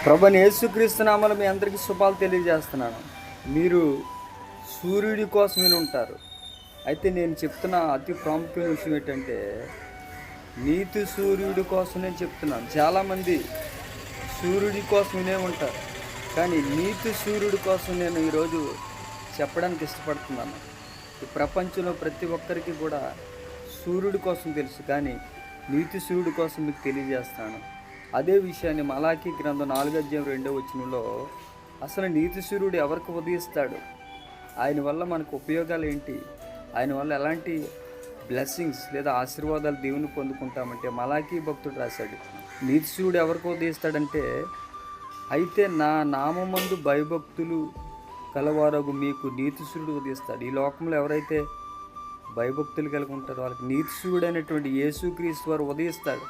ప్రభువైన యేసుక్రీస్తు నామములో మీ అందరికీ శుభాలు తెలియజేస్తున్నాను. మీరు సూర్యుడి కోసం విని ఉంటారు. అయితే నేను చెప్తున్న అతి ప్రాముఖ్యమైన విషయం ఏంటంటే, నీతి సూర్యుడి కోసం నేను చెప్తున్నాను. చాలామంది సూర్యుడి కోసం వినే ఉంటారు, కానీ నీతి సూర్యుడి కోసం నేను ఈరోజు చెప్పడానికి ఇష్టపడుతున్నాను. ఈ ప్రపంచంలో ప్రతి ఒక్కరికి కూడా సూర్యుడి కోసం తెలుసు, కానీ నీతి సూర్యుడి కోసం మీకు తెలియజేస్తాను. అదే విషయాన్ని మలాకీ గ్రంథం 4:2 అసలు నీతి సూర్యుడు ఎవరికి ఉదయిస్తాడు, ఆయన వల్ల మనకు ఉపయోగాలు ఏంటి, ఆయన వల్ల ఎలాంటి బ్లెస్సింగ్స్ లేదా ఆశీర్వాదాలు దేవుని పొందుకుంటామంటే మలాకీ భక్తుడు రాశాడు. నీతి సూర్యుడు ఎవరికి ఉదయిస్తాడంటే, అయితే నా నామందు భయభక్తులు కలవారగు మీకు నీతి సూర్యుడు ఉదయిస్తాడు. ఈ లోకంలో ఎవరైతే భయభక్తులు కలిగి ఉంటారో వాళ్ళకి నీతి సూర్యుడు అయినటువంటి యేసుక్రీస్తు వారు ఉదయిస్తాడు.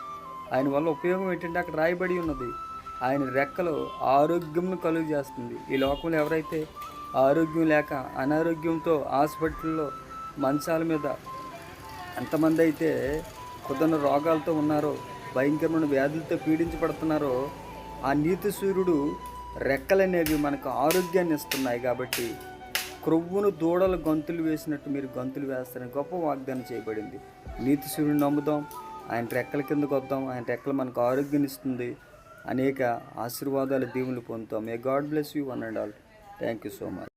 ఆయన వల్ల ఉపయోగం ఏంటంటే అక్కడ రాయబడి ఉన్నది, ఆయన రెక్కలు ఆరోగ్యంను కలుగు చేస్తుంది. ఈ లోకంలో ఎవరైతే ఆరోగ్యం లేక అనారోగ్యంతో హాస్పిటల్లో మంచాల మీద ఎంతమంది అయితే కుదరని రోగాలతో ఉన్నారో, భయంకరమైన వ్యాధులతో పీడించబడుతున్నారో, ఆ నీతి సూర్యుడు రెక్కలు అనేవి మనకు ఆరోగ్యాన్ని ఇస్తున్నాయి. కాబట్టి క్రొవ్వును దూడలు గంతులు వేసినట్టు మీరు గంతులు వేస్తారని గొప్ప వాగ్దానం చేయబడింది. నీతి సూర్యుడిని నమ్ముదాం, ఆయన రెక్కల కిందకు వద్దాం. ఆయన రెక్కలు మనకు ఆరోగ్యాన్ని ఇస్తుంది, అనేక ఆశీర్వాదాలు దీవులు పొందుతాం. May God bless you one and all. Thank you so much.